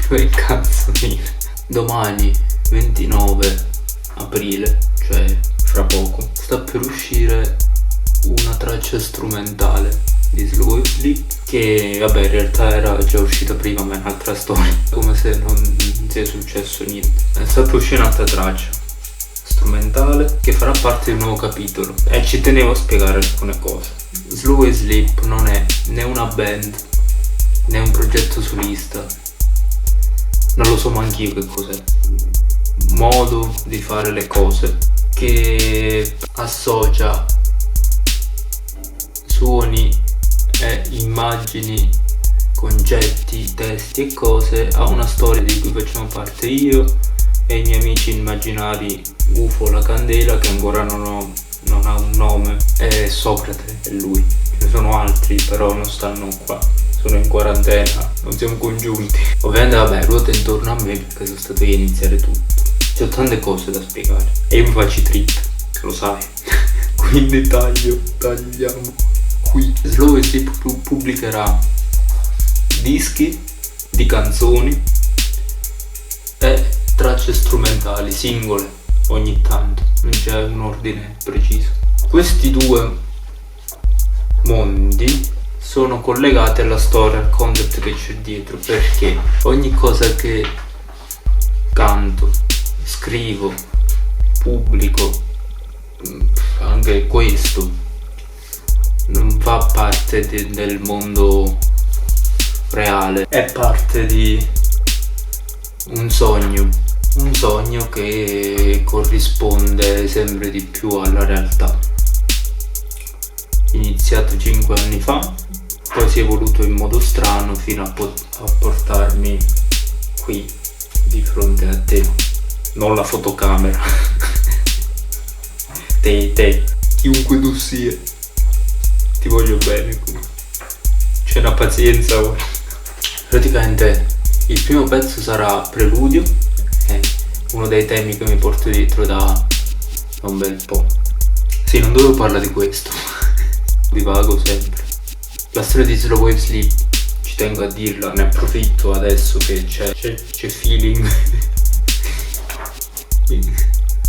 Che cazzo dire? Domani 29 aprile, cioè fra poco, sta per uscire una traccia strumentale di Slow Sleep che vabbè in realtà era già uscita prima ma è un'altra storia, come se non sia successo niente. Sta per uscire un'altra traccia strumentale che farà parte di un nuovo capitolo e ci tenevo a spiegare alcune cose. Slow Sleep non è né una band né un progetto solista, non lo so manch'io che cos'è, modo di fare le cose che associa suoni e immagini, concetti, testi e cose a una storia di cui facciamo parte io e i miei amici immaginari UFO La Candela, che ancora non ha un nome, e Socrate è lui. Ce ne sono altri però non stanno qua, sono in quarantena, non siamo congiunti. Ovviamente vabbè, ruota intorno a me perché sono stato io a iniziare tutto. C'ho tante cose da spiegare e io mi faccio i trip, lo sai. Quindi tagliamo qui. Slow Sleep pubblicherà dischi di canzoni e tracce strumentali singole ogni tanto, non c'è un ordine preciso. Questi due mondi sono collegati alla storia, al concept che c'è dietro, perché ogni cosa che canto, scrivo, pubblico, anche questo non fa parte del mondo reale, è parte di un sogno che corrisponde sempre di più alla realtà. Iniziato 5 anni fa, poi si è evoluto in modo strano fino a portarmi qui di fronte a te, non la fotocamera. te, chiunque tu sia, ti voglio bene, c'è una pazienza ora. Praticamente il primo pezzo sarà Preludio, è uno dei temi che mi porto dietro da un bel po'. Sì, non dovevo parlare di questo, divago sempre. La storia di Slow Sleep, ci tengo a dirla, ne approfitto adesso che c'è feeling.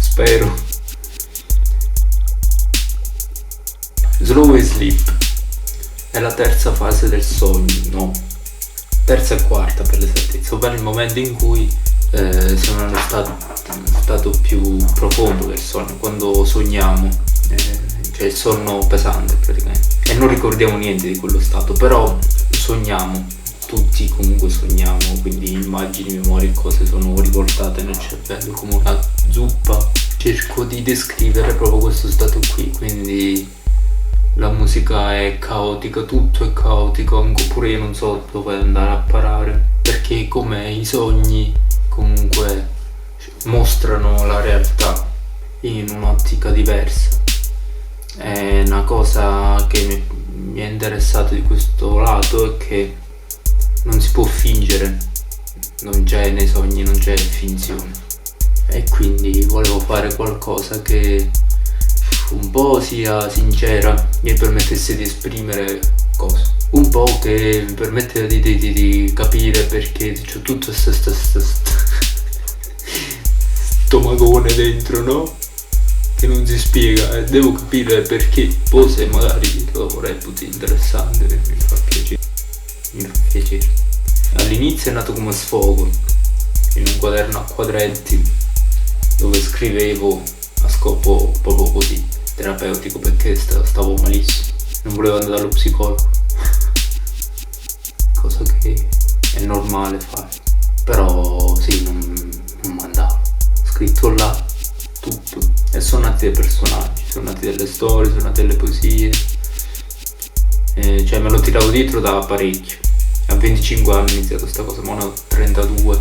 Spero. Slow Sleep è la terza fase del sogno, no, terza e quarta per l'esattezza, ovvero il momento in cui siamo nello stato più profondo del sonno, quando sogniamo, cioè il sonno pesante praticamente, e non ricordiamo niente di quello stato, però sogniamo, tutti comunque sogniamo, quindi immagini, memorie e cose sono riportate nel cervello come una zuppa. Cerco di descrivere proprio questo stato qui, quindi la musica è caotica, tutto è caotico, pure io non so dove andare a parare, perché come i sogni comunque mostrano la realtà in un'ottica diversa. È una cosa che mi è interessato di questo lato, è che non si può fingere, non c'è nei sogni, non c'è finzione, e quindi volevo fare qualcosa che un po' sia sincera, mi permettesse di esprimere cose, un po' che mi permette di capire perché c'ho tutto stomacone dentro, no? Che non si spiega, e devo capire perché. Poi se magari lo reputi interessante, mi fa piacere. All'inizio è nato come sfogo in un quaderno a quadretti dove scrivevo a scopo proprio così terapeutico, perché stavo malissimo, non volevo andare dallo psicologo, cosa che è normale fare, però sì, non mandavo. Scritto là tutto, e sono nati dei personaggi, sono nati delle storie, sono nate delle poesie, cioè me lo tiravo dietro da parecchio. A 25 anni ho iniziato sta cosa, ma ho 32,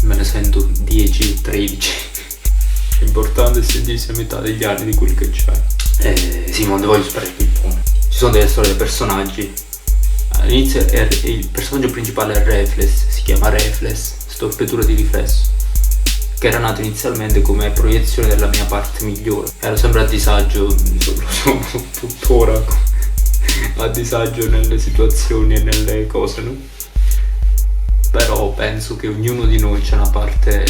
me ne sento 10, 13. L'importante è sentirsi a metà degli anni di quelli che c'hai. Sì, ma non voglio sparare il buono. Ci sono delle storie dei personaggi. All'inizio il personaggio principale è Reflex, si chiama Reflex, storpiatura di riflesso, che era nato inizialmente come proiezione della mia parte migliore. Ero sempre a disagio, sono tuttora a disagio nelle situazioni e nelle cose, no? penso che ognuno di noi c'è una parte,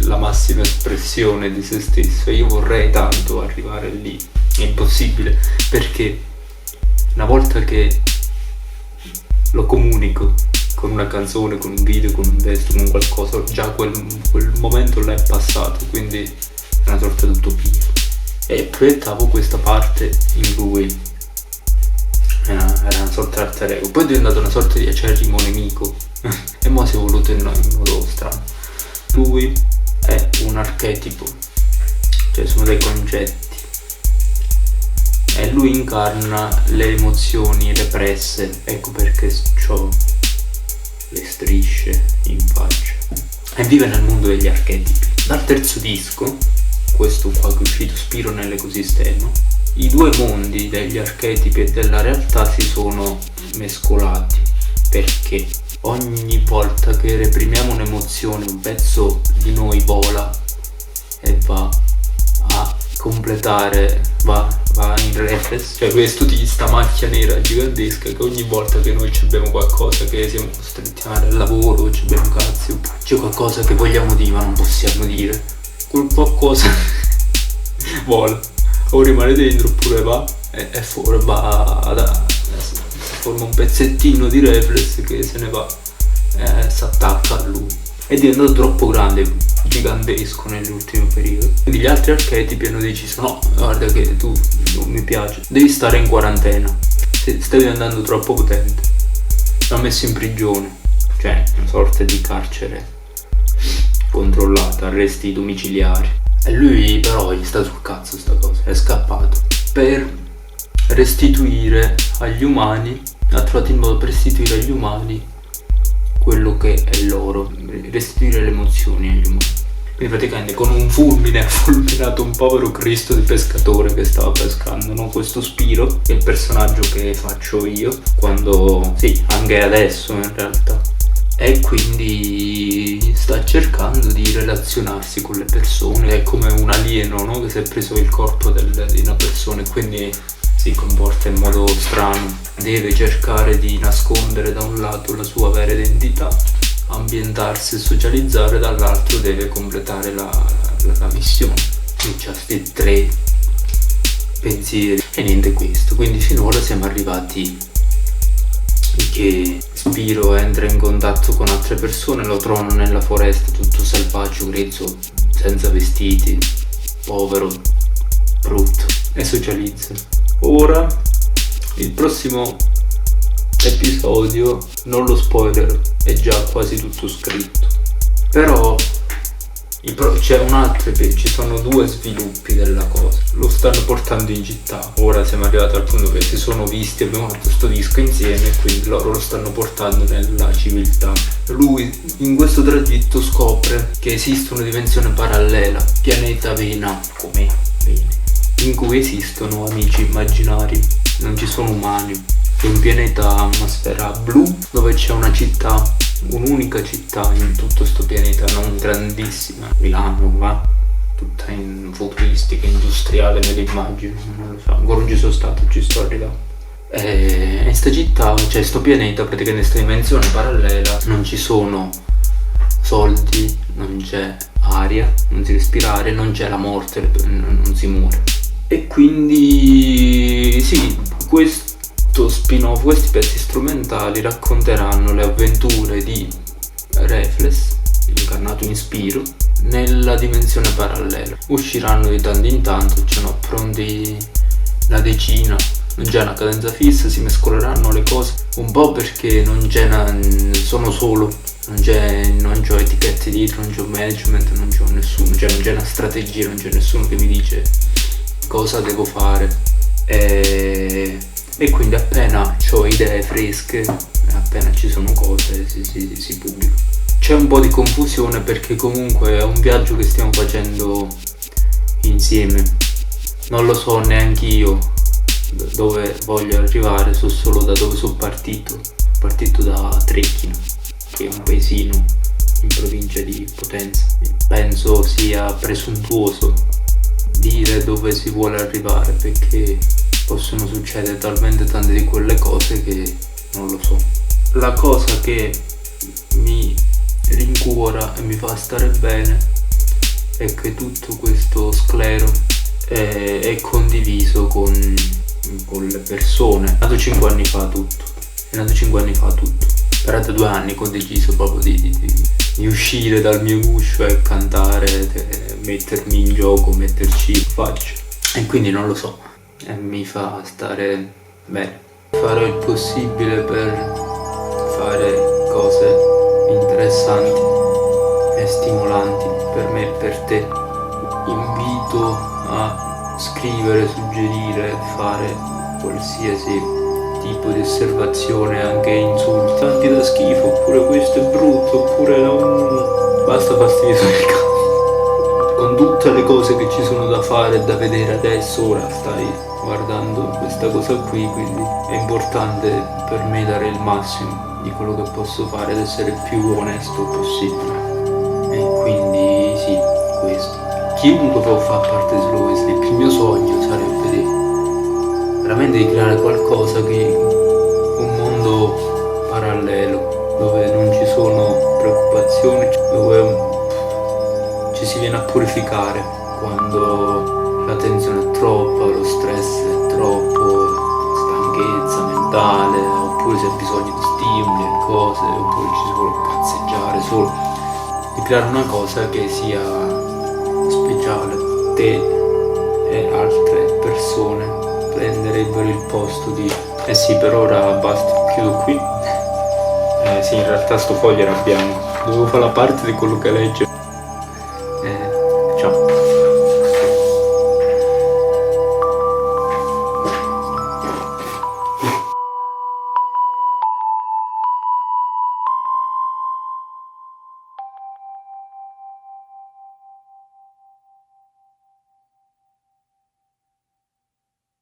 la massima espressione di se stesso. Io vorrei tanto arrivare lì, è impossibile, perché una volta che lo comunico con una canzone, con un video, con un testo, con qualcosa, già quel momento là è passato, quindi è una sorta di utopia. E proiettavo questa parte in lui, era una sorta di alter ego, poi è diventato una sorta di acerrimo nemico e mo si è voluto in modo strano. Lui è un archetipo, cioè sono dei concetti, e lui incarna le emozioni represse, ecco perché ho le strisce in faccia, e vive nel mondo degli archetipi. Dal terzo disco, questo qua che è uscito, Spiro nell'ecosistema, i due mondi degli archetipi e della realtà si sono mescolati, perché ogni volta che reprimiamo un'emozione un pezzo di noi vola e va a completare, va in reflex, cioè questo sta macchia nera gigantesca che ogni volta che noi abbiamo qualcosa che siamo costretti a fare al lavoro, abbiamo cazzi, c'è qualcosa che vogliamo dire ma non possiamo dire, quel qualcosa vola, o rimane dentro oppure va e fuori, forma un pezzettino di reflex che se ne va e si attacca a lui. È diventato troppo grande, gigantesco nell'ultimo periodo, quindi gli altri archetipi hanno deciso: no, guarda che tu non mi piaci, devi stare in quarantena, stai diventando troppo potente. L'hanno messo in prigione, cioè una sorta di carcere controllata, arresti domiciliari, e lui però gli sta sul cazzo sta cosa, è scappato per restituire agli umani, ha trovato il modo per restituire agli umani quello che è loro, restituire le emozioni agli umani. Quindi praticamente con un fulmine ha fulminato un povero Cristo di pescatore che stava pescando, no? Questo Spiro, che è il personaggio che faccio io, quando, sì, anche adesso in realtà, e quindi sta cercando di relazionarsi con le persone, è come un alieno, no? Che si è preso il corpo di una persona e quindi si comporta in modo strano, deve cercare di nascondere da un lato la sua vera identità, ambientarsi e socializzare, dall'altro deve completare la missione. E c'ha questi tre pensieri e niente questo, quindi finora siamo arrivati che Spiro entra in contatto con altre persone, lo trovano nella foresta tutto selvaggio, grezzo, senza vestiti, povero, brutto, e socializza. Ora, il prossimo episodio, non lo spoiler, è già quasi tutto scritto, però c'è un altro, ci sono due sviluppi della cosa, lo stanno portando in città. Ora siamo arrivati al punto che si sono visti, abbiamo fatto sto disco insieme e quindi loro lo stanno portando nella civiltà. Lui in questo tragitto scopre che esiste una dimensione parallela, pianeta Vena, come Vene, in cui esistono amici immaginari, non ci sono umani. È un pianeta a atmosfera blu dove c'è una città, un'unica città in tutto sto pianeta, non grandissima, Milano, va tutta in futuristica, industriale nell'immagine, non lo so, ancora non ci sono stato, ci sto arrivando. E in sta città, cioè sto pianeta, praticamente in sta dimensione parallela, non ci sono soldi, non c'è aria, non si respira aria, non c'è la morte, non si muore. E quindi sì, questo spin-off, questi pezzi strumentali racconteranno le avventure di Reflex, incarnato in Spiro, nella dimensione parallela. Usciranno di tanto in tanto, ce n'ho pronti una decina, non c'è una cadenza fissa, si mescoleranno le cose un po' perché non c'è sono solo, non c'ho etichette dietro, non c'ho management, non c'ho nessuno, cioè non c'è una strategia, non c'è nessuno che mi dice cosa devo fare, e quindi appena ho idee fresche, appena ci sono cose, si pubblica. C'è un po' di confusione perché comunque è un viaggio che stiamo facendo insieme, non lo so neanche io dove voglio arrivare, so solo da dove sono partito da Trecchino, che è un paesino in provincia di Potenza. Penso sia presuntuoso dire dove si vuole arrivare perché possono succedere talmente tante di quelle cose che non lo so. La cosa che mi rincuora e mi fa stare bene è che tutto questo sclero è condiviso con le persone. È nato 5 anni fa tutto. Era da 2 anni che ho deciso proprio di uscire dal mio guscio e cantare, mettermi in gioco, metterci in faccia. E quindi non lo so, e mi fa stare bene. Farò il possibile per fare cose interessanti e stimolanti per me e per te. Invito a scrivere, suggerire, fare qualsiasi tipo di osservazione, anche insultanti da schifo, oppure questo è brutto, oppure basta fastidioso il cazzo. Con tutte le cose che ci sono da fare e da vedere adesso, ora stai guardando questa cosa qui, quindi è importante per me dare il massimo di quello che posso fare ed essere il più onesto possibile. E quindi sì, questo. Chiunque può far parte di Slow Sleep, il mio sogno sarebbe veramente di creare qualcosa che un mondo parallelo, dove non ci sono preoccupazioni, dove ci si viene a purificare quando la tensione è troppa, lo stress è troppo, stanchezza mentale, oppure si ha bisogno di stimoli e cose, oppure ci si vuole passeggiare solo, di creare una cosa che sia speciale. Te e altre persone prenderebbero il posto di sì, per ora basta, chiudo qui. Sì, in realtà sto foglio era bianco, dovevo fare la parte di quello che legge.